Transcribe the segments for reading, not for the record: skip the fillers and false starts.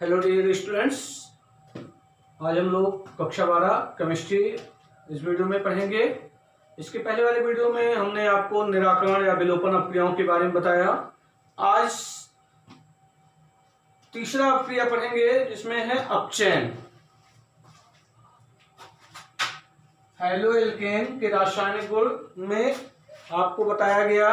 Hello dear students, आज हम लोग कक्षा 12 केमिस्ट्री इस वीडियो में पढ़ेंगे। इसके पहले वाले वीडियो में हमने आपको निराकरण या विलोपन अपक्रियाओं के बारे में बताया। आज तीसरा अपक्रिया पढ़ेंगे जिसमें है अपचयन। हैलो एल्केन के रासायनिक गुण में आपको बताया गया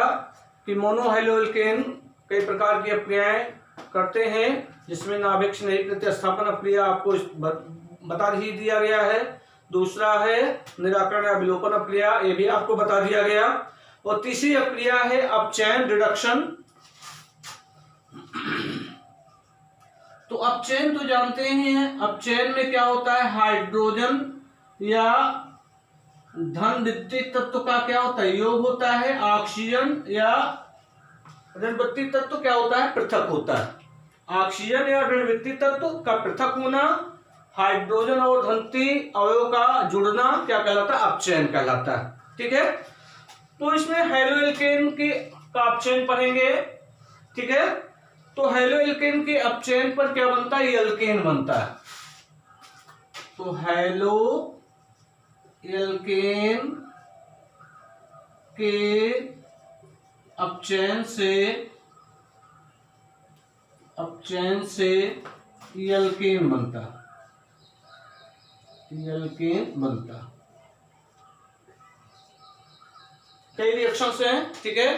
कि मोनो हैलो एल्केन कई प्रकार की अपक्रियाएं करते हैं, जिसमें नाभिक स्नेही प्रतिस्थापन अपक्रिया आपको बता ही दिया गया है। दूसरा है निराकरण या विलोपन अपक्रिया, ये भी आपको बता दिया गया। और तीसरी अपक्रिया है अपचयन रिडक्शन। तो अपचयन तो जानते ही हैं, अपचयन में क्या होता है, हाइड्रोजन या धन विद्युत तत्व का क्या होता है, योग होता है। ऑक्सीजन या ऋण विद्युत तत्व क्या होता है, पृथक होता है। ऑक्सीजन या ऋण विद्युत तत्व का पृथक होना, हाइड्रोजन और धनती अवयव का जुड़ना क्या कहलाता है, अपचयन कहलाता है। ठीक है, तो इसमें हैलो एल्केन के का अपचयन पढ़ेंगे। ठीक है, तो हैलो एल्केन के अपचयन पर क्या बनता है, एल्केन बनता है। तो हैलो एल्केन के अपचयन से एल्केन बनता, कई रिएक्शंस हैं। ठीक है,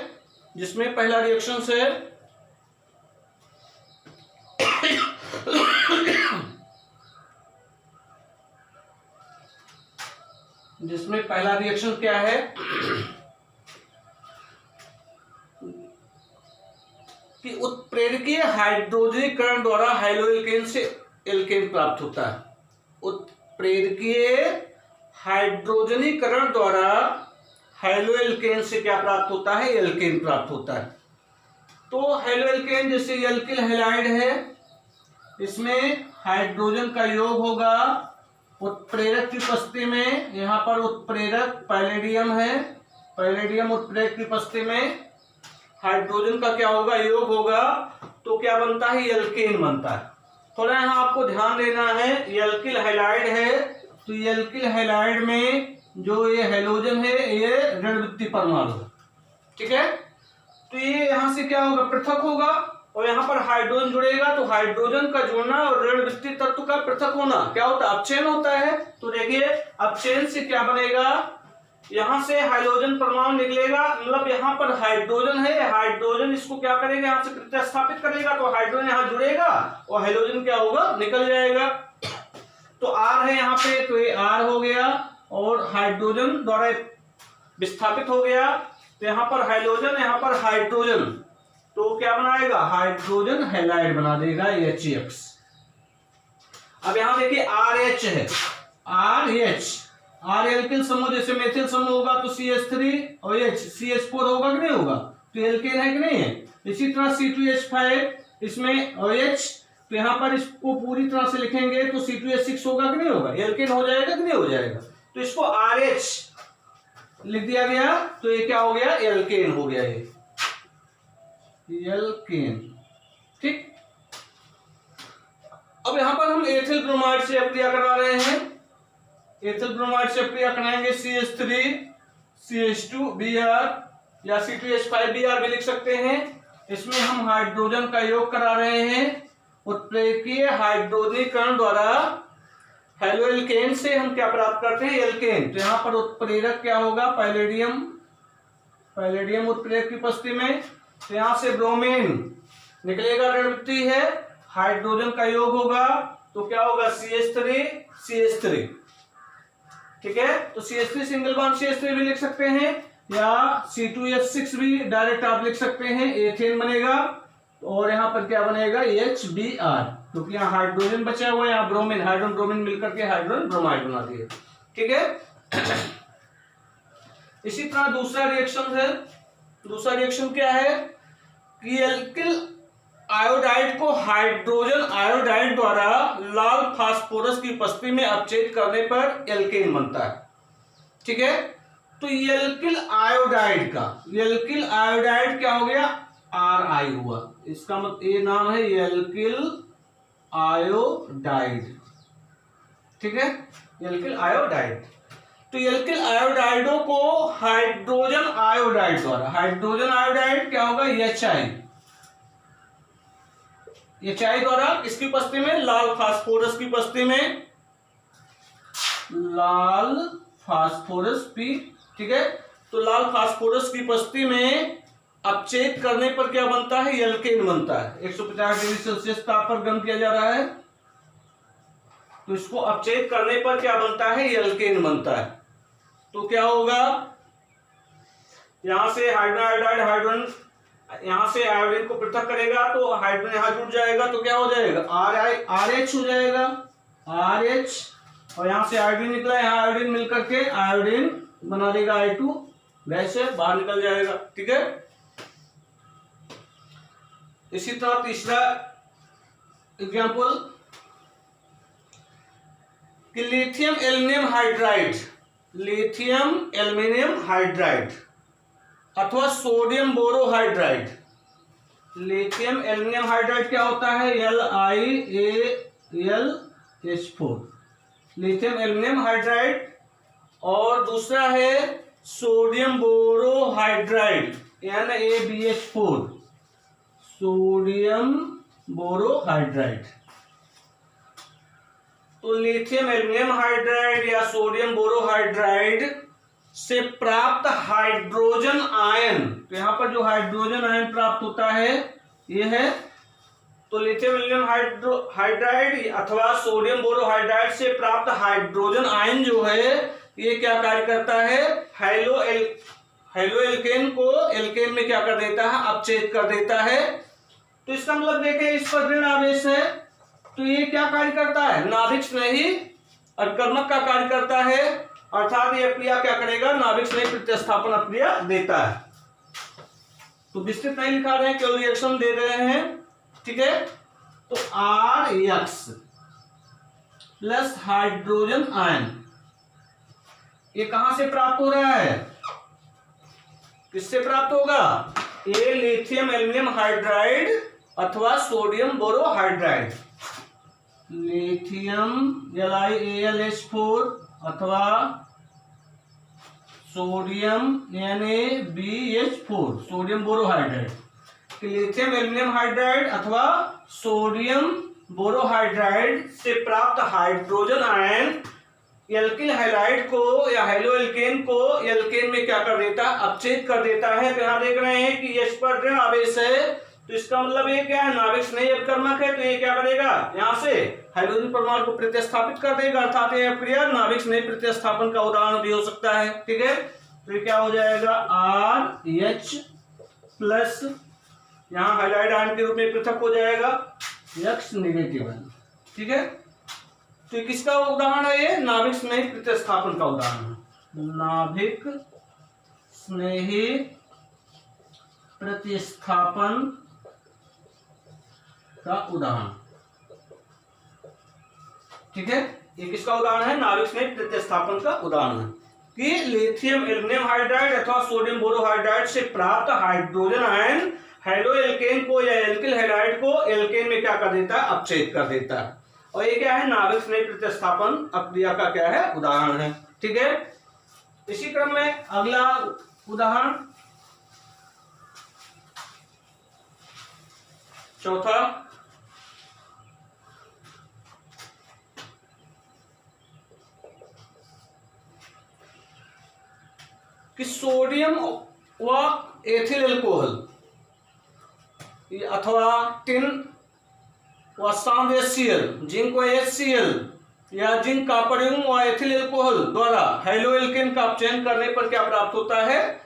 जिसमें पहला रिएक्शन है पहला रिएक्शन क्या है कि उत्प्रेरकीय हाइड्रोजनीकरण द्वारा हैलो एल्केन से एल्केन प्राप्त होता है। उत्प्रेरकीय हाइड्रोजनीकरण द्वारा हैलो एल्केन से क्या प्राप्त होता है, एल्केन प्राप्त होता है। तो हैलो एल्केन जैसे एल्किल हैलाइड है, इसमें हाइड्रोजन का योग होगा। उत्प्रेरक की उपस्थिति में, यहाँ पर उत्प्रेरक पैलेडियम है, पैलेडियम उत्प्रेरक की उपस्थिति में हाइड्रोजन का क्या होगा, योग होगा। तो क्या बनता है, एल्केन बनता है। थोड़ा यहाँ आपको ध्यान देना है, एल्किल हैलाइड है, तो एल्किल हैलाइड में जो ये हैलोजन है ये ऋण विद्युत परमाणु है। ठीक है, तो ये यहाँ से क्या होगा, पृथक होगा, और यहाँ पर हाइड्रोजन जुड़ेगा। तो हाइड्रोजन का जुड़ना और ऋण विद्युत तत्व का पृथक होना क्या होता है, अपचयन होता है। तो देखिए अपचयन से क्या बनेगा, यहां से हाइड्रोजन परमाणु निकलेगा, मतलब यहाँ पर हाइड्रोजन है, हाइड्रोजन इसको क्या करेगा, यहाँ से प्रतिस्थापित करेगा, तो हाइड्रोजन यहाँ जुड़ेगा और हाइड्रोजन क्या होगा, निकल जाएगा। तो आर है यहाँ पे, तो ये आर हो गया और हाइड्रोजन द्वारा विस्थापित हो गया। तो यहाँ पर हाइड्रोजन, यहाँ पर हाइड्रोजन, तो क्या बनाएगा, हाइड्रोजन हैलाइड बना देगा HX। अब यहाँ देखिए RH है, RH, आर एल्किल समूह जैसे मेथिल समूह होगा तो CH3 और CH4 होगा कि नहीं होगा, तो एल्केन है कि नहीं है। इसी तरह C2H5 इसमें OH, तो यहाँ पर इसको पूरी तरह से लिखेंगे तो C2H6 होगा कि नहीं होगा, एल्केन हो जाएगा कि नहीं हो जाएगा। तो इसको RH लिख दिया गया, तो ये क्या हो गया, एल्केन हो गया, ये एल्केन। ठीक, अब यहां पर हम एथिल ब्रोमाइड से अपक्रिया करा रहे हैं। एथिल ब्रोमाइड से अपक्रिया कराएंगे, CH3 CH2 Br या C2H5 Br भी लिख सकते हैं। इसमें हम हाइड्रोजन का योग करा रहे हैं। उत्प्रेरकीय हाइड्रोजनीकरण द्वारा हैलो एल्केन से हम क्या प्राप्त करते हैं, एल्केन। तो यहाँ पर उत्प्रेरक क्या होगा, पैलेडियम, पैलेडियम उत्प्रेरक की उपस्थिति में। तो यहाँ से ब्रोमीन निकलेगा, ऋण विद्युत है, हाइड्रोजन का योग होगा, तो क्या होगा, CH3 CH3। ठीक है, तो CH3 सिंगल बॉन्ड CH3 भी लिख सकते हैं, या C2H6 भी डायरेक्ट आप लिख सकते हैं, एथेन बनेगा। और यहाँ पर क्या बनेगा, HBr, क्योंकि यहाँ हाइड्रोजन बचा हुआ है, यहाँ ब्रोमीन, हाइड्रोजन ब्रोमीन मिलकर के हाइड्रोजन ब्रोमाइड बना दिए। ठीक है, इसी तरह दूसरा रिएक्शन है। दूसरा रिएक्शन क्या है कि एल्किल आयोडाइड को हाइड्रोजन आयोडाइड द्वारा लाल फास्फोरस की उपस्थिति में अपचयित करने पर एल्केन बनता है। ठीक है, तो एल्किल आयोडाइड का, एल्किल आयोडाइड क्या हो गया, RI हुआ, इसका मतलब ये नाम है एल्किल आयोडाइड, ठीक है, एल्किल आयोडाइड। तो एल्किल आयोडाइडों को हाइड्रोजन आयोडाइड द्वारा, हाइड्रोजन आयोडाइड क्या होगा, HI द्वारा किसकी उपस्थिति में, लाल फास्फोरस की उपस्थिति में, लाल फास्फोरस P, ठीक है। तो लाल फास्फोरस की उपस्थिति में अपचेत करने पर क्या बनता है, एल्केन बनता है। 150 डिग्री सेल्सियस ताप पर गर्म किया जा रहा है, तो इसको अपचेत करने पर क्या बनता है, एल्केन बनता है। तो क्या होगा, यहां से हाइड्रोजन यहां से आयोडीन को पृथक करेगा तो हाइड्रोजन यहां जुड़ जाएगा, तो क्या हो जाएगा, RH हो जाएगा, RH, और यहां से आयोडीन निकला, यहां आयोडीन मिलकर के आयोडीन बना देगा I2, गैस से बाहर निकल जाएगा, ठीक है। इसी तरह तीसरा एग्जाम्पल कि लिथियम एल्युमिनियम हाइड्राइड अथवा sodium borohydride. Lithium aluminium hydride क्या होता है, LiAlH4, लिथियम एल्युमिनियम हाइड्राइड, और दूसरा है sodium borohydride NaBH4, sodium borohydride. तो लिथियम एल्युमिनियम हाइड्राइड या सोडियम बोरोहाइड्राइड से प्राप्त हाइड्रोजन आयन, तो यहां पर जो हाइड्रोजन आयन प्राप्त होता है ये है, तो लिथियम एल्युमिनियम हाइड्राइड अथवा सोडियम बोरोहाइड्राइड से प्राप्त हाइड्रोजन आयन जो है ये क्या कार्य करता है, हाइलो एल्केन को एल्केन में क्या कर देता है, अपचेत कर देता है। तो इसका मतलब देखें, इस पर ऋण आवेश है, तो ये क्या कार्य करता है, नाभिक स्नेही अकर्मक का कार्य करता है, अर्थात ये क्रिया क्या करेगा, नाभिक स्नेही प्रतिस्थापन क्रिया देता है। तो विस्तृत नहीं लिखा रहे हैं, केवल रिएक्शन दे रहे हैं, ठीक है। तो RX प्लस हाइड्रोजन आयन ये कहां से प्राप्त हो रहा है, किससे प्राप्त होगा, ये लिथियम एल्युमिनियम हाइड्राइड अथवा सोडियम बोरोहाइड्राइड, लिथियम LiAlH4 अथवा sodium NaBH4, sodium borohydride. Lithium aluminium hydride अथवा सोडियम बोरोहाइड्राइड से प्राप्त हाइड्रोजन आयन एल्किल हैलाइड को या हाइलो एल्केन को एल्केन में क्या कर देता है, अपचेत कर देता है। तो यहाँ देख रहे हैं कि H पर ऋण आवेश है, तो इसका मतलब ये क्या है, नाभिक स्नेही अपकर्मक है, तो ये क्या करेगा, यहाँ से हाइड्रोजन परमाणु को प्रतिस्थापित कर देगा, अर्थात ये क्रिया नाभिक स्नेही प्रतिस्थापन का उदाहरण भी हो सकता है, ठीक है। तो ये क्या हो जाएगा, RH प्लस यहाँ हाइलाइड आयन के रूप में पृथक हो जाएगा X नेगेटिव, ठीक है। तो किसका उदाहरण है, ये नाभिक स्नेही प्रतिस्थापन का उदाहरण है, नाभिक स्नेही प्रतिस्थापन का उदाहरण, ठीक है। ये किसका उदाहरण है, नाभिक स्नेही प्रतिस्थापन का उदाहरण है कि लिथियम एल्युमिनियम हाइड्राइड अथवा सोडियम बोरोहाइड्राइड से प्राप्त हाइड्रोजन आयन हाइलो एल्केन को या एल्किल हैलाइड को एल्केन में क्या कर देता है, अपचेत कर देता है। और ये क्या है, नाभिक स्नेही प्रतिस्थापन क्रिया का क्या है, उदाहरण है, ठीक है। इसी क्रम में अगला उदाहरण चौथा, कि सोडियम व एथिल एल्कोहल अथवा टिन व सांड HCl, जिंक व HCl या जिंक कॉपरियम व एथिल एल्कोहल द्वारा हाइलो एल्केन का अपचयन करने पर क्या प्राप्त होता है,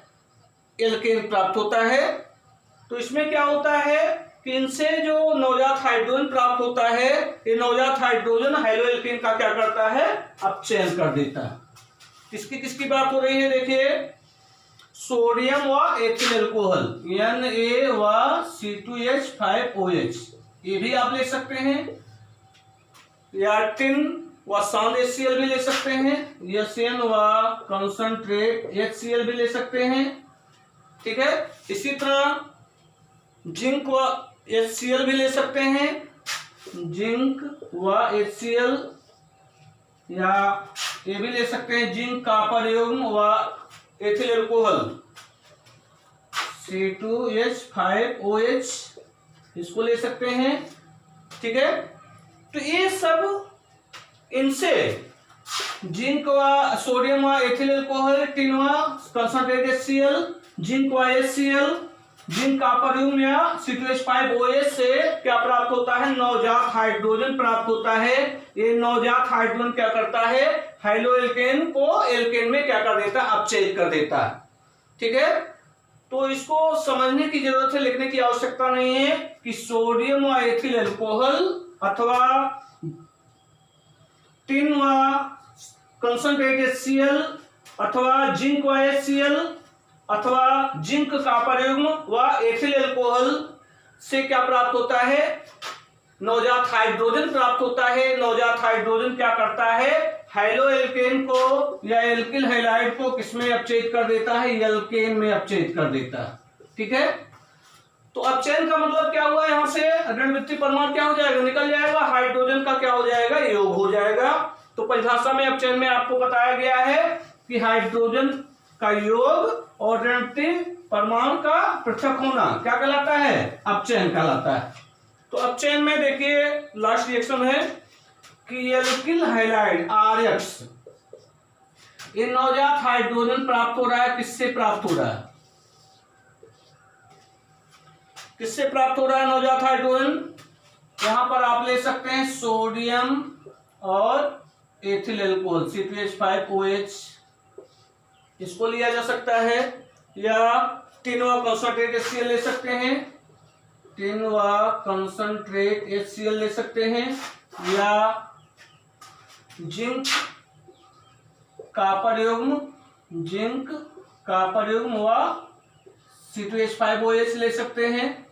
एल्केन प्राप्त होता है। तो इसमें क्या होता है कि इनसे जो नवजात हाइड्रोजन प्राप्त होता है, ये नवजात हाइड्रोजन हाइलो एल्केन का क्या करता है, अपचयन कर देता है। किसकी किसकी बात हो रही है, देखिए, सोडियम व एथिल एल्कोहल Na व C2H5OH, ये भी आप ले सकते हैं, या टिन व सांड HCl भी ले सकते हैं, SN व कंसंट्रेट HCl भी ले सकते हैं, ठीक है। इसी तरह जिंक व HCl भी ले सकते हैं, जिंक व HCl, या ये भी ले सकते हैं जिंक कॉपर युग्म व एथिल अल्कोहल C2H5OH, इसको ले सकते हैं। ठीक है, तो ये सब इनसे जिंक व सोडियम व एथिल अल्कोहल, टिन व कंसंट्रेट HCl, जिंक व HCl, जिंक कॉपर युग्म या C2H5OH से क्या प्राप्त होता है? नवजात हाइड्रोजन प्राप्त होता है। ये नवजात हाइड्रोजन क्या करता है? हाइड्रोएल्केन को एल्केन में क्या कर देता है? अपचयित कर देता है। ठीक है, तो इसको समझने की जरूरत है, लिखने की आवश्यकता नहीं है कि सोडियम व एथिल अल्कोहल अथवा टिन व कंसंट्रेट HCl अथवा जिंक व HCl अथवा जिंक कॉपर युग्म व एथिल अल्कोहल से क्या प्राप्त होता है? नवजात हाइड्रोजन प्राप्त होता है। नवजात हाइड्रोजन क्या करता है? हाइड्रोएल्केन को या एल्किल हैलाइड को किसमें अपचयित कर देता है? एल्केन में अपचयित कर देता है। ठीक है, तो अपचयन का मतलब क्या हुआ? यहां से ऋणवृत्ति परमाणु क्या हो जाएगा? निकल जाएगा। हाइड्रोजन का क्या हो जाएगा? योग हो जाएगा। तो परिभाषा में अपचयन में आपको बताया गया है कि हाइड्रोजन का योग और ऋणवृत्ति परमाणु का पृथक होना क्या कहलाता है? अपचयन कहलाता है। तो अपचयन में देखिए लास्ट रिएक्शन है कि एल्किल हैलाइड RX, ये नवजात हाइड्रोजन प्राप्त हो रहा है। किससे प्राप्त हो रहा है? किससे प्राप्त हो रहा है नवजात हाइड्रोजन? यहां पर आप ले सकते हैं सोडियम और एथिल अल्कोहल C2H5OH, इसको लिया जा सकता है, या टिन व कंसंट्रेट HCl ले सकते हैं, टिन व कंसंट्रेट HCl ले सकते हैं, या जिंक कॉपर युग्म, जिंक कॉपर युग्म व C2H5OH ले सकते हैं।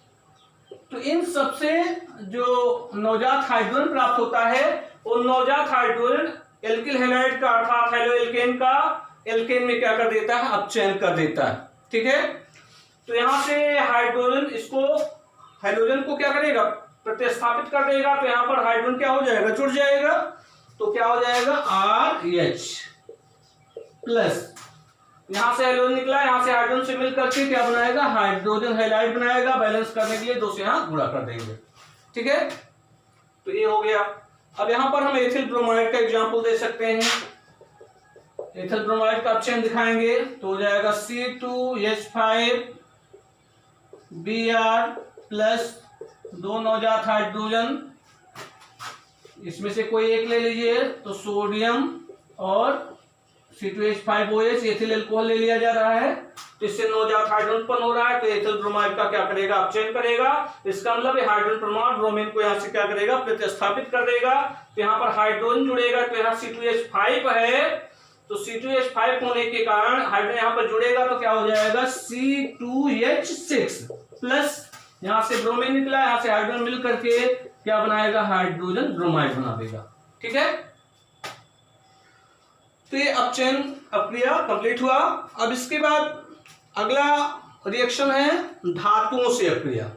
तो इन सबसे जो नवजात हाइड्रोजन प्राप्त होता है वो नवजात हाइड्रोजन एल्किल हैलाइड का अर्थात हाइड्रोएल्केन का एल्केन में क्या कर देता है? अपचयन कर देता है। ठीक है, तो यहां से हाइड्रोजन इसको हाइड्रोजन को क्या करेगा? प्रतिस्थापित कर देगा। तो यहां पर हाइड्रोजन क्या हो जाएगा? जुड़ जाएगा। तो क्या हो जाएगा? RH प्लस, यहां से हाइड्रोजन निकला, यहां से हाइड्रोजन से मिलकर के क्या बनाएगा? हाइड्रोजन हैलाइड बनाएगा। बैलेंस करने के लिए दो से यहां गुणा कर देंगे। ठीक है, तो ये हो गया। अब यहां पर हम एथिल ब्रोमाइड का एग्जांपल दे सकते हैं। एथिल ब्रोमाइड का अपचयन दिखाएंगे तो हो जाएगा C2H5Br प्लस 2 नवजात हाइड्रोजन, इसमें से कोई एक ले लीजिए। तो सोडियम और C2H5OH एथिल अल्कोहल ले लिया जा रहा है, तो इससे नवजात हाइड्रोजन उत्पन्न हो रहा है। तो एथिल ब्रोमाइड का क्या करेगा? अपचयन करेगा। इसका मतलब हाइड्रोजन परमाणु ब्रोमीन को यहां से क्या करेगा? प्रतिस्थापित कर देगा। तो यहां पर हाइड्रोजन जुड़ेगा, तो यहां C2H5 है, तो C2H5 होने के कारण हाइड्रोजन यहां पर जुड़ेगा, तो क्या हो जाएगा? C2H6 प्लस, यहां से ब्रोमीन निकला, यहां से हाइड्रोजन मिल करके क्या बनाएगा? हाइड्रोजन ब्रोमाइड बना देगा। ठीक है, तो ये अपचयन प्रक्रिया कंप्लीट हुआ। अब इसके बाद अगला रिएक्शन है धातुओं से अक्रिया।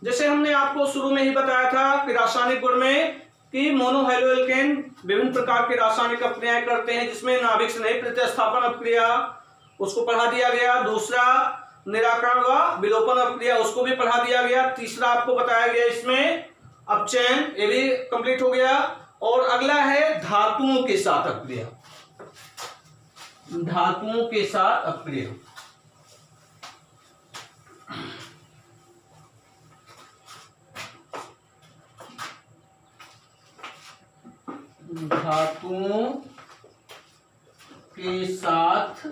जैसे हमने आपको शुरू में ही बताया था कि रासायनिक गुण में कि मोनोहाइड्रोएल्केन विभिन्न प्रकार की रासायनिक अपक्रियाएं करते हैं, जिसमें नाभिक से नहीं प्रतिस्थापन अपक्रिया उसको पढ़ा दिया गया। दूसरा निराकरण व विलोपन अपक्रिया, उसको भी पढ़ा दिया गया। तीसरा आपको बताया गया इसमें अपचयन, ये भी कंप्लीट हो गया। और अगला है धातुओं के साथ अपक्रिया। धातुओं के साथ अपक्रिया, धातुओं के साथ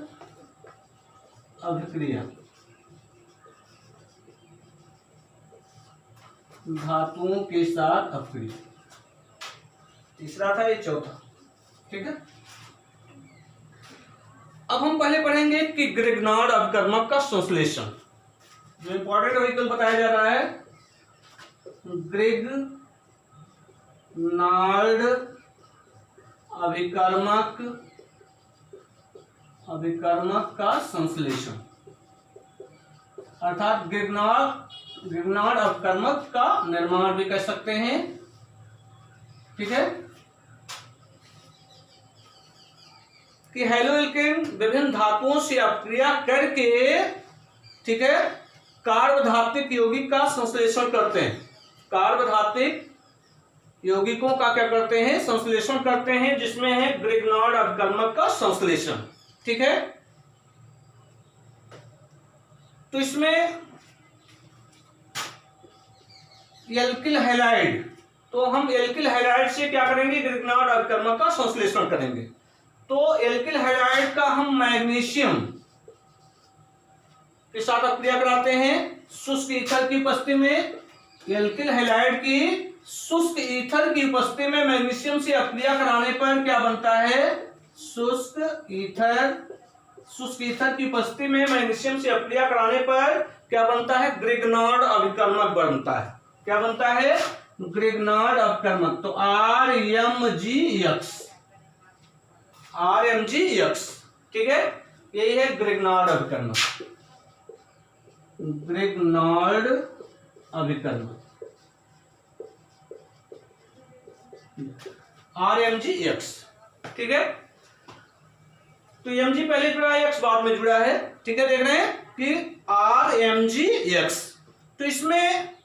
अभिक्रिया, धातुओं के साथ अपक्रिया। तीसरा था, ये चौथा। ठीक है, अब हम पहले पढ़ेंगे कि ग्रिग्नार्ड अभिकर्मक का संश्लेषण। जो इंपॉर्टेंट व्हीकल बताया जा रहा है, ग्रिग्नार्ड अभिकर्मक का संश्लेषण, अर्थात ग्रिग्नार्ड अभिकर्मक का निर्माण भी कह सकते हैं, ठीक है, कि हैलो एल्केन विभिन्न धातुओं से अपक्रिया करके, ठीक है, कार्बधात्विक यौगिक का संश्लेषण करते हैं। कार्बधात्विक यौगिकों का क्या करते हैं? संश्लेषण करते हैं, जिसमें है ग्रिग्नार्ड अभिकर्मक का संश्लेषण। ठीक है, तो इसमें एल्किल हैलाइड, तो हम एल्किल हैलाइड से क्या करेंगे? ग्रिग्नार्ड अभिकर्मक का संश्लेषण करेंगे। तो एल्किल हैलाइड का हम मैग्नीशियम के साथ अपक्रिया कराते हैं शुष्क ईथर की उपस्थिति में। एल्किल हैलाइड की शुष्क ईथर की उपस्थिति में मैग्नीशियम से अपक्रिया कराने पर क्या बनता है? शुष्क ईथर की उपस्थिति में मैग्नीशियम से अपक्रिया कराने पर क्या बनता है? ग्रिग्नार्ड अभिकर्मक बनता है। क्या बनता है? ग्रिग्नार्ड अभिकर्मक। तो RMgX, ठीक है, यही है ग्रिग्नार्ड अभिकर्मक। ग्रिग्नार्ड अभिकर्मक RMgX, ठीक है। तो Mg पहले जुड़ा है, X बाद में जुड़ा है। ठीक है, देख रहे हैं कि RMgX। तो इसमें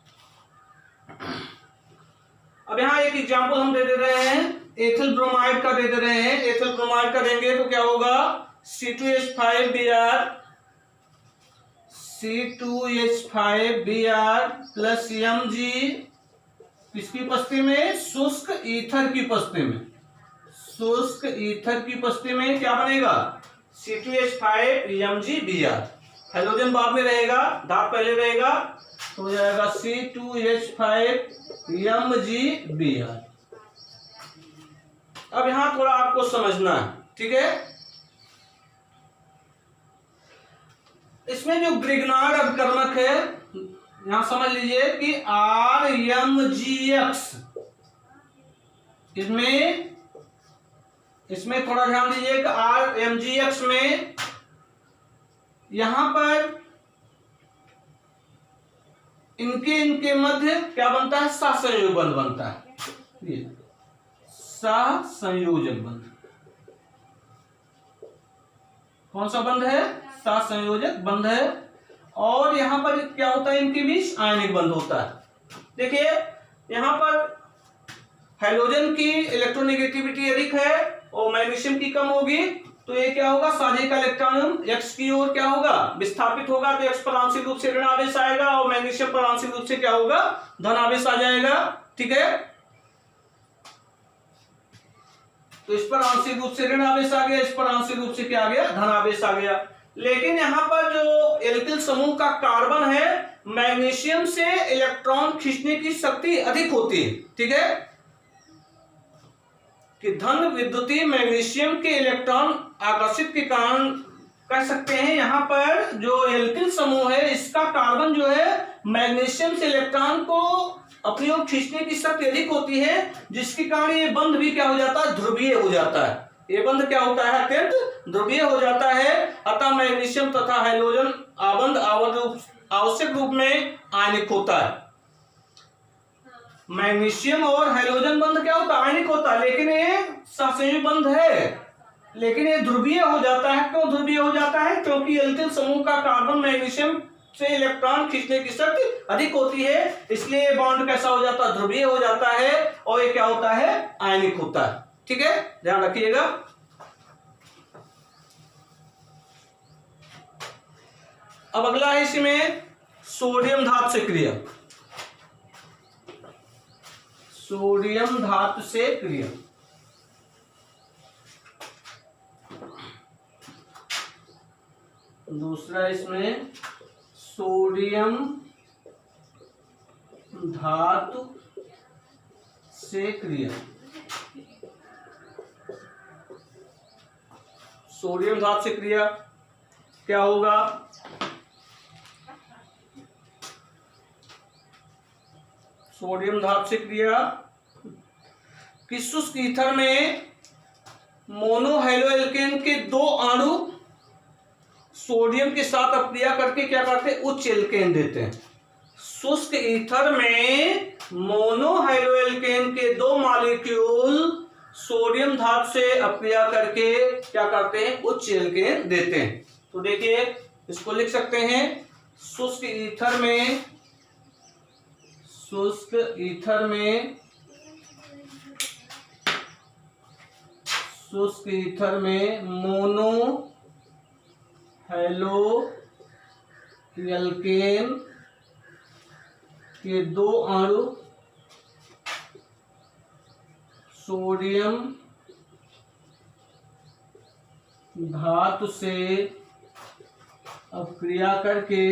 अब यहां एक एग्जांपल हम दे रहे हैं, एथिल ब्रोमाइड का दे रहे हैं। एथिल ब्रोमाइड का देंगे तो क्या होगा? C2H5Br प्लस Mg, किसकी उपस्थिति में? शुष्क ईथर की उपस्थिति में। शुष्क ईथर की उपस्थिति में क्या बनेगा? C2H5MgBr। हाइड्रोजन बाद में रहेगा, धातु पहले रहेगा, तो हो जाएगा C2H5MgBr। अब यहां थोड़ा आपको समझना है, ठीक है। इसमें जो ग्रिग्नार्ड अभिकर्मक है, यहां समझ लीजिए कि RMgX, इसमें थोड़ा ध्यान दीजिए कि RMgX में यहां पर इनके मध्य क्या बनता है? सहसंयोजक बंध बनता है। सहसंयोजक बंध। कौन सा बंध है? सहसंयोजक बंध है। और यहां पर क्या होता है? इनके बीच आयनिक बंध होता है। देखिए यहां पर हाइड्रोजन की इलेक्ट्रोनेगेटिविटी अधिक है और मैग्नीशियम की कम होगी, तो ये क्या होगा? साझे का इलेक्ट्रॉन X की ओर क्या होगा? विस्थापित होगा, तो X पर आंशिक रूप से ऋण आवेश आएगा और मैग्नीशियम पर आंशिक रूप से क्या होगा? धन आवेश आ जाएगा। ठीक है, तो इस पर आंशिक रूप से ऋण आवेश आ गया, इस पर आंशिक रूप से क्या आ गया? धन आवेश आ गया। लेकिन यहां पर जो एल्किल समूह का कार्बन है, मैग्नीशियम से इलेक्ट्रॉन खींचने की शक्ति अधिक होती है। ठीक है, कि धन विद्युतीय मैग्नीशियम के इलेक्ट्रॉन आकर्षित के कारण कह सकते हैं यहां पर जो एल्किल समूह है, इसका कार्बन जो है मैग्नीशियम से इलेक्ट्रॉन को अपनी ओर खींचने की शक्ति अधिक होती है, जिसके कारण ये बंध भी क्या हो जाता है? ध्रुवीय हो जाता है। ये बंध क्या होता है? अत्यंत ध्रुवीय हो जाता है। अतः मैग्नीशियम तथा हाइड्रोजन आबंध आवश्यक रूप में आयनिक होता है। मैग्नीशियम और हाइड्रोजन बंध क्या होता है? आयनिक होता है, लेकिन ये सहसंयोजक बंध है, लेकिन ये ध्रुवीय हो जाता है। क्यों ध्रुवीय हो जाता है? क्योंकि एल्किल समूह का कार्बन मैग्नीशियम से इलेक्ट्रॉन खींचने की शक्ति अधिक होती है, इसलिए बॉन्ड कैसा हो जाता है? ध्रुवीय हो जाता है और ये क्या होता है? आयनिक होता है। ठीक है, ध्यान रखिएगा। अब अगला है इसमें सोडियम धातु से क्रिया। सोडियम धातु से क्रिया। दूसरा इसमें सोडियम धातु से क्रिया। सोडियम धातु से क्रिया क्या होगा? सोडियम धातु से क्रिया कि शुष्क ईथर में मोनो हैलोएल्केन के दो अणु सोडियम के साथ अपक्रिया करके क्या करते हैं? उच्च एल्केन देते हैं। शुष्क ईथर में मोनोहाइड्रोएल्केन के दो मॉलिक्यूल सोडियम धातु से अपक्रिया करके क्या करते हैं, उच्च एल्केन देते हैं। तो देखिए इसको लिख सकते हैं, शुष्क ईथर में मोनो हैलोएल्केन के दो अणु सोडियम धातु से अपक्रिया करके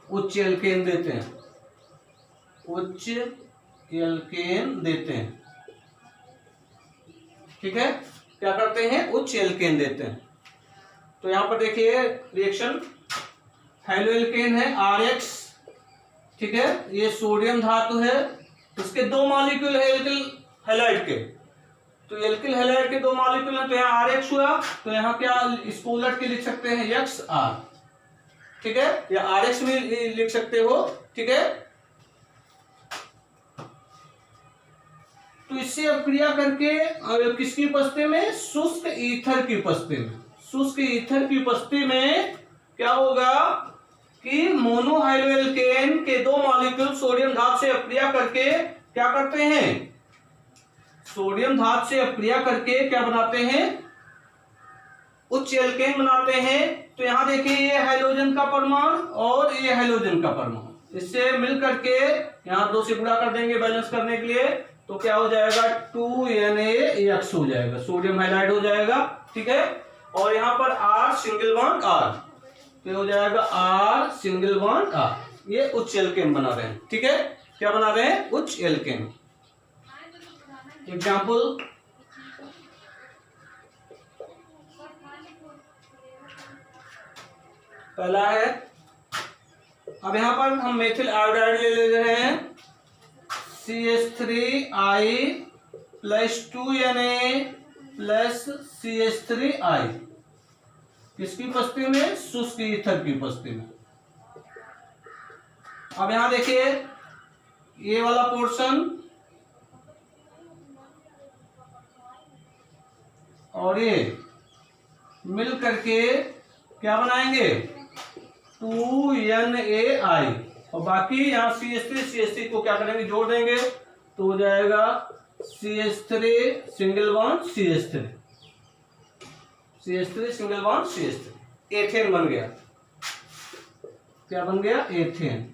उच्च एल्केन देते हैं, ठीक है। क्या करते हैं, उच्च एल्केन देते हैं। तो यहां पर देखिए रिएक्शन, हैलोएल्केन है RX, ठीक है, ये सोडियम धातु है, इसके दो मॉलिक्यूल है एल्किल हैलाइड के, तो एल्किल हैलाइड के दो मॉलिक्यूल है, तो यहाँ RX हुआ, तो यहाँ क्या इसको उलट के लिख सकते हैं XR, ठीक है, या RX में लिख सकते हो, ठीक है। तो इससे अपक्रिया करके किसकी उपस्थिति में, शुष्क ईथर की उपस्थिति में, शुष्क ईथर की उपस्थिति में क्या होगा कि मोनोहाइड्रोएल्केन के दो मॉलिक्यूल सोडियम धातु से अपक्रिया करके क्या करते हैं, सोडियम धातु से अपक्रिया करके क्या बनाते हैं, उच्च एल्केन बनाते हैं। तो यहां देखिए ये हाइड्रोजन का परमाणु और ये हाइड्रोजन का परमाणु, इससे मिल करके यहां दो से गुणा कर देंगे बैलेंस करने के लिए, तो क्या हो जाएगा 2NaX हो जाएगा, सोडियम हाइड्राइड हो जाएगा, ठीक है। और यहाँ पर R सिंगल बॉन्ड R, तो हो जाएगा R सिंगल बॉन्ड R, ये उच्च एल्केन बना रहे हैं, ठीक है। क्या बना रहे हैं, उच्च एल्केन। एग्जाम्पल, पहला है, अब यहां पर हम मेथिल आयोडाइड ले रहे हैं, CH3I + 2Na + CH3I, किसकी उपस्थिति में, शुष्क ईथर की उपस्थिति में। अब यहां देखिए ये वाला पोर्शन और ये मिल करके क्या बनाएंगे, 2NaI, और बाकी यहाँ CH3 को क्या करेंगे, जोड़ देंगे, तो हो जाएगा CH3 single bond CH3 single bond CH3, ethane बन गया। क्या बन गया, एथेन।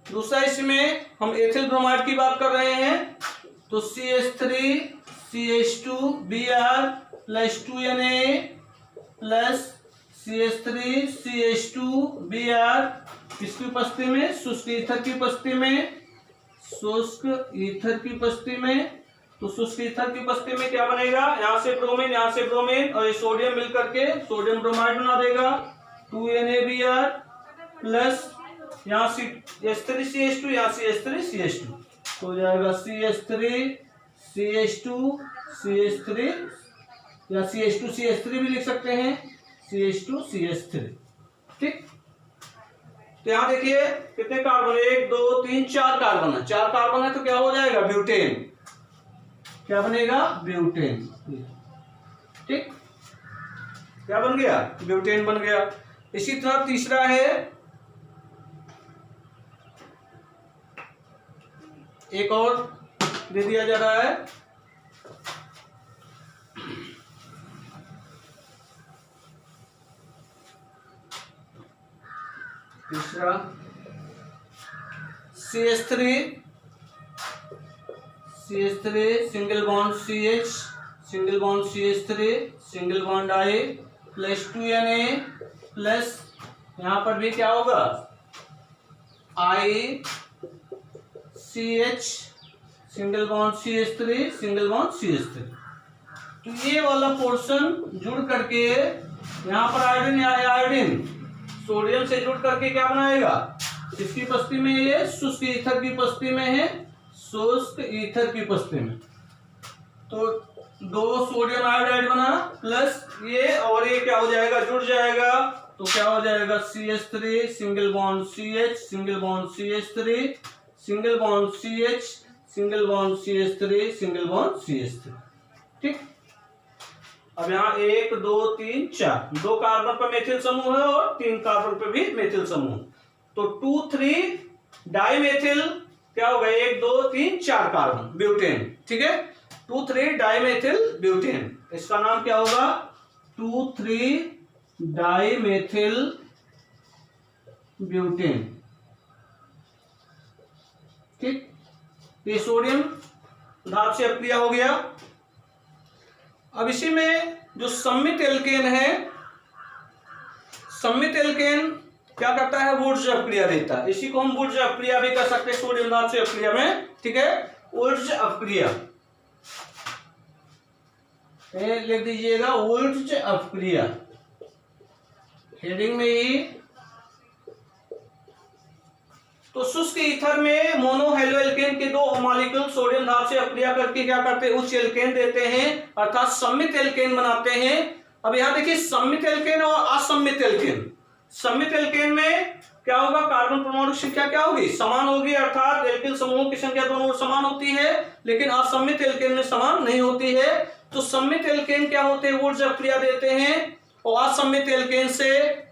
दूसरा इसमें हम एथिल ब्रोमाइड की बात कर रहे हैं, तो CH3 CH2Br + 2Na + CH3 CH2Br, किसकी उपस्थिति में, शुष्क ईथर की उपस्थिति में, तो शुष्क ईथर की उपस्थिति में क्या बनेगा, यहाँ से ब्रोमीन और ये सोडियम मिल करके सोडियम ब्रोमाइड बना देगा, 2NaBr प्लस यहाँ H3CH2, यहाँ CH3CH2, तो हो जाएगा CH3CH2CH3, या CH2CH3 भी लिख सकते हैं, CH2CH3, ठीक। तो यहाँ देखिए कितने कार्बन, 1 2 3 4 कार्बन है, 4 कार्बन है, तो क्या हो जाएगा, ब्यूटेन। क्या बनेगा, ब्यूटेन, ठीक। क्या बन गया, ब्यूटेन बन गया। इसी तरह तीसरा है, एक और दे दिया जा रहा है, तीसरा CH3 single bond CH single bond CH3 single bond I + 2Na plus यहां पर भी क्या होगा, ICH single bond CH3 single bond CH3। तो ये वाला पोर्शन जुड़ करके यहाँ पर आयोडीन सोडियम से जुड़ करके क्या बनाएगा, किसकी उपस्थिति में, ये शुष्क ईथर की उपस्थिति में है, शुष्क ईथर की उपस्थिति में। तो 2 सोडियम आयोडाइड बना प्लस ये और ये क्या हो जाएगा, जुड़ जाएगा, तो क्या हो जाएगा CH3 single bond CH single bond CH3 single bond CH single bond CH3 single bond CH3। ठीक, अब यहाँ 1 2 3 4 2 कार्बन पर मेथिल समूह है और 3 कार्बन पर भी मेथिल समूह, तो 2 3 डाई मेथिल क्या होगा, 1 2 3 4 कार्बन ब्यूटेन। ठीक है, 2 3 डाई मेथिल ब्यूटेन, इसका नाम क्या होगा 2 3 डाई मेथिल ब्यूटेन। ठीक, ये सोडियम धातु से अक्रिया हो गया। अब इसी में जो सममित एल्केन है, सममित एल्केन क्या करता है, वुड्स अपक्रिया देता है, इसी को हम वुड्स अपक्रिया भी कर सकते हैं सोडियम धातु से अपक्रिया में। ठीक है, वुड्स अपक्रिया लिख दीजिएगा, वुड्स अपक्रिया हेडिंग में ही। तो शुष्क ईथर में मोनो हेलोएल्केन के 2 मॉलिक्यूल सोडियम धातु से अपक्रिया करके क्या करते हैं, उच्च एल्केन देते हैं, अर्थात सम्मित एल्केन बनाते हैं। अब यहां देखिए सम्मित एल्केन और असम्मित एल्केन। सम्मित एल्केन में क्या होगा, कार्बन परमाणु संख्या क्या होगी, समान होगी, अर्थात एल्किल समूहों की संख्या दोनों ओर समान होती है, लेकिन असम्मित एल्केन में समान नहीं होती है। तो सम्मित एल्केन क्या होते हैं, वुड्स अपक्रिया देते हैं, और असम्मित एल्केन से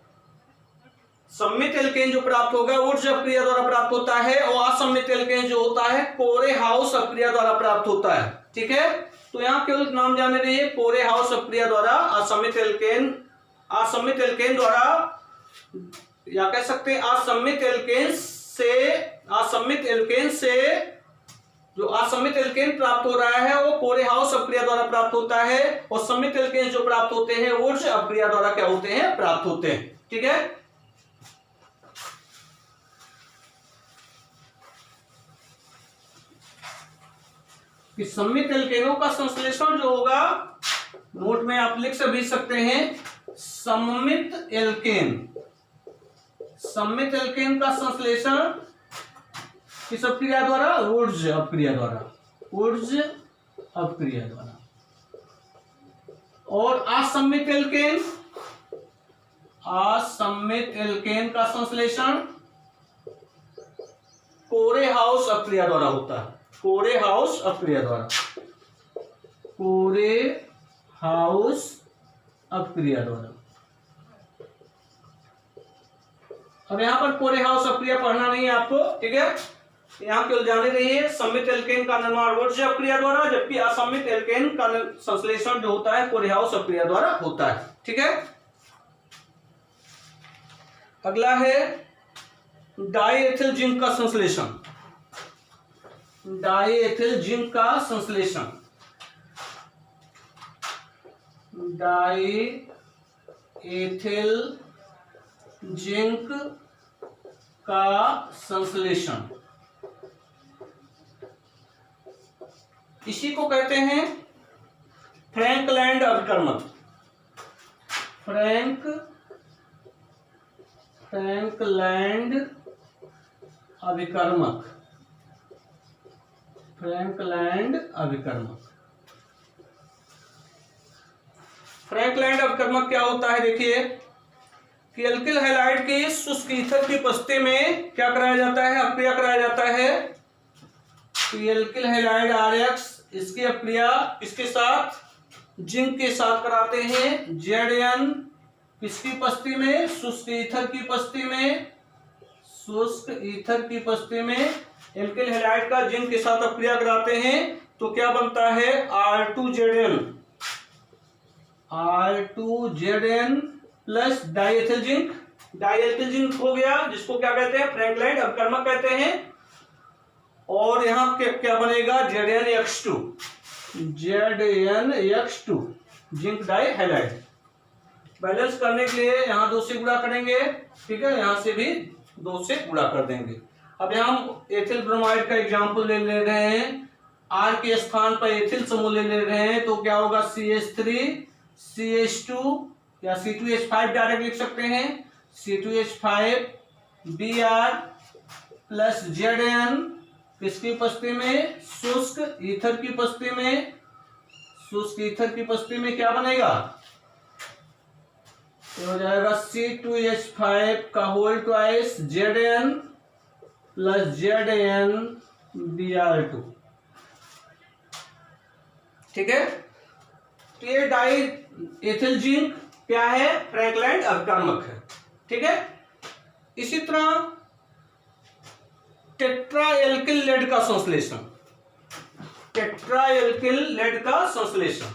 सम्मित एल्केन जो प्राप्त होगा वुड्स अपक्रिया द्वारा प्राप्त होता है, और असम्मित एल्केन जो होता है कोरे हाउस अपक्रिया द्वारा प्राप्त होता है। ठीक है, तो यहाँ केवल नाम जाने रहिए, कोरे हाउस अपक्रिया द्वारा असम्मित एल्केन द्वारा, या कह सकते हैं असम्मित एल्केन से जो असम्मित एल्केन प्राप्त हो रहा है वो कोरे हाउस अपक्रिया द्वारा प्राप्त होता है, और सम्मित एल्केन जो प्राप्त होते हैं वुड्स अपक्रिया द्वारा क्या होते हैं, प्राप्त होते हैं। ठीक है, कि सम्मित एल्केनों का संश्लेषण जो होगा, नोट में आप लिख भी सकते हैं, सम्मित एल्केन का संश्लेषण किस अपक्रिया द्वारा, वुड्स अपक्रिया द्वारा। और असम्मित एल्केन का संश्लेषण कोरे हाउस अपक्रिया द्वारा होता है, कोरे हाउस अपक्रिया द्वारा। अब यहां पर कोरे हाउस अपक्रिया पढ़ना नहीं है आपको। ठीक है, यहां केवल जाने रहिए, सम्मित एल्केन का निर्माण वुड्स अपक्रिया द्वारा, जबकि असम्मित एल्केन का संश्लेषण जो होता है कोरे हाउस अपक्रिया द्वारा होता है। ठीक है, अगला है डाईएथिल जिंक का संश्लेषण। डाईएथिल जिंक का संश्लेषण, डाईएथिल जिंक का संश्लेषण, इसी को कहते हैं फ्रैंकलैंड अभिकर्मक। फ्रैंकलैंड अभिकर्मक, फ्रैंकलैंड अभिकर्मक क्या होता है, देखिए कि एल्किल हैलाइड के शुष्क ईथर की उपस्थिति में क्या कराया जाता है, अपक्रिया कराया जाता है। तो एल्किल हैलाइड RX इसकी अपक्रिया इसके साथ, जिंक के साथ कराते हैं, ZN किसकी उपस्थिति में, शुष्क ईथर की उपस्थिति में एल्किल हैलाइड का जिंक के साथ अपक्रिया कराते हैं, तो क्या बनता है R2ZN प्लस डाईएथिल जिंक हो गया, जिसको क्या कहते हैं, फ्रैंकलैंड अभिकर्मक कहते हैं। और यहां क्या बनेगा, ZnX2 zinc die halide. Balance करने के लिए यहां 2 से गुणा करेंगे। ठीक है, यहां से भी 2 से गुणा कर देंगे। अब यहां हम एथिल ब्रोमाइड का एग्जाम्पल ले रहे हैं, R के स्थान पर एथिल समूह ले रहे हैं, तो क्या होगा CH3 CH2 या C2H5 डायरेक्ट लिख सकते हैं, C2H5 Br प्लस Zn किसकी उपस्थिति में, शुष्क ईथर की उपस्थिति में क्या बनेगा, ये हो जाएगा C2H5 का whole twice Zn plus ZnBr2। ठीक है, तो ये डाई एथिल जिंक क्या है, फ्रैंकलाइट अभिकर्मक है। ठीक है, इसी तरह टेट्रा एल्किल लेड का संश्लेषण, टेट्रा एल्किल लेड का संश्लेषण।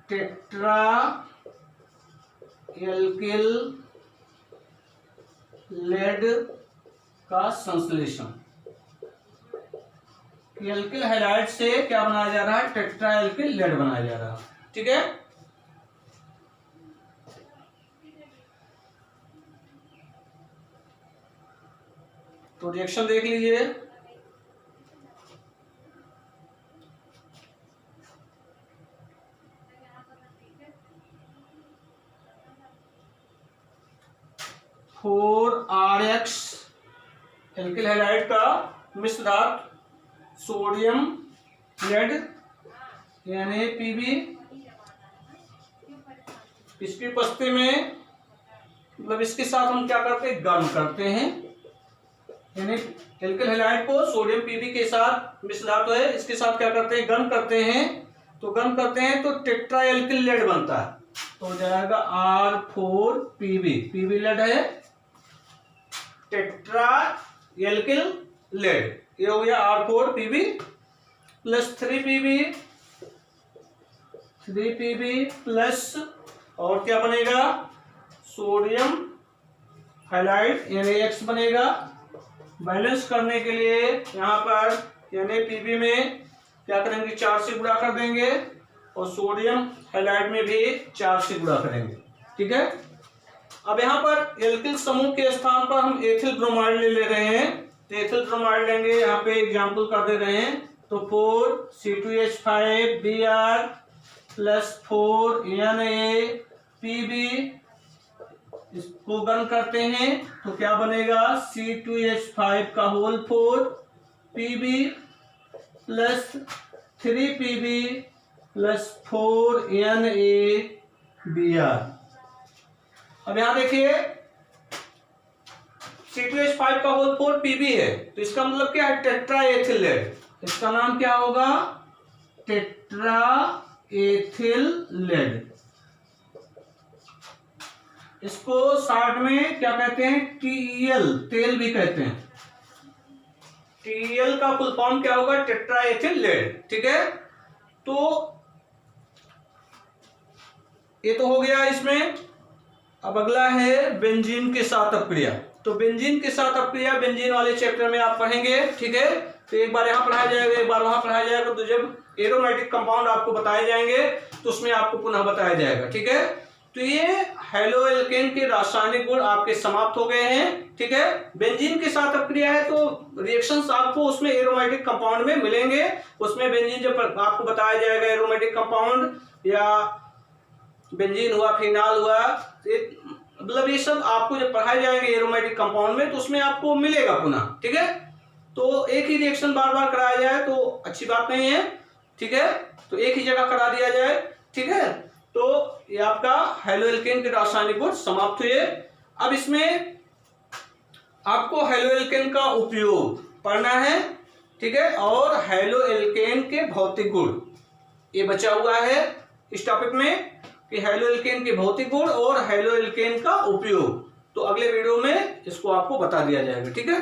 टेट्रा एल्किल लेड का संश्लेषण, एल्किल हैलाइड से क्या बनाया जा रहा है, टेट्रा एल्किल लेड बनाया जा रहा है। ठीक है, तो रिएक्शन देख लीजिए। RX एल्किल हैलाइड का मिश्र धातु सोडियम लेड NaPb, इसकी उपस्थिति में मतलब इसके साथ हम क्या करते हैं, गर्म करते हैं। यानी एल्किल हैलाइड को सोडियम Pb के साथ मिश्र धातु है, इसके साथ क्या करते हैं, गर्म करते हैं। तो गर्म करते हैं तो टेट्रा एल्किल लेड बनता है, तो हो जाएगा R4Pb, Pb लेड है, टेट्रा एल्किल लेड, ये हो गया R4Pb प्लस 3Pb प्लस और क्या बनेगा, सोडियम हाइलाइड NaX बनेगा। बैलेंस करने के लिए यहाँ पर NaPb में क्या करेंगे, 4 से गुणा कर देंगे और सोडियम हाइलाइड में भी 4 से गुणा करेंगे। ठीक है, अब यहाँ पर एल्किल समूह के स्थान पर हम एथिल ब्रोमाइड ले रहे हैं, तो एथिल ब्रोमाइड लेंगे, यहाँ पे एग्जाम्पल कर दे रहे हैं। तो 4C2H5Br प्लस 4NaPb, इसको गर्म करते हैं तो क्या बनेगा, C2H5 का whole 4Pb plus 3Pb plus 4NaBr। अब यहां देखिए C2H5 का होल 4Pb है, तो इसका मतलब क्या है, टेट्रा एथिल लेड। इसका नाम क्या होगा, टेट्रा एथिल लेड। इसको शॉर्ट में क्या कहते हैं, TEL, तेल भी कहते हैं। TEL का फुल फॉर्म क्या होगा, टेट्रा एथिल लेड। ठीक है, तो ये तो हो गया इसमें। अब अगला है बेंजीन के साथ अपक्रिया। तो बेंजीन के साथ अपक्रिया बेंजीन वाले चैप्टर में आप पढ़ेंगे। ठीक है, तो एक बार यहाँ पढ़ाया जाएगा, एक बार वहां पढ़ाया जाएगा, तो जब एरोमेटिक कंपाउंड आपको बताए जाएंगे तो उसमें आपको पुनः बताया जाएगा। ठीक है, तो ये हेलोएल्केन के रासायनिक गुण आपके समाप्त हो गए हैं। ठीक है, बेंजीन के साथ अपक्रिया है तो रिएक्शंस आपको उसमें एरोमेटिक कंपाउंड में मिलेंगे। उसमें बेंजीन जब आपको बताया जाएगा एरोमेटिक कंपाउंड, या बेंजीन हुआ, फिनाल हुआ, मतलब ये सब आपको जब पढ़ाए जाएंगे एरोमेटिक कंपाउंड में तो उसमें आपको मिलेगा पुनः। ठीक है, तो एक ही रिएक्शन बार बार कराया जाए तो अच्छी बात नहीं है। ठीक है, तो एक ही जगह करा दिया जाए। ठीक है, तो ये आपका हेलोएल्केन के रासायनिक गुण समाप्त हुए। अब इसमें आपको हेलोएल्केन का उपयोग पढ़ना है। ठीक है, और हेलोएल्केन के भौतिक गुण ये बचा हुआ है इस टॉपिक में, कि हेलोएल्केन के भौतिक गुण और हेलोएल्केन का उपयोग। तो अगले वीडियो में इसको आपको बता दिया जाएगा। ठीक है।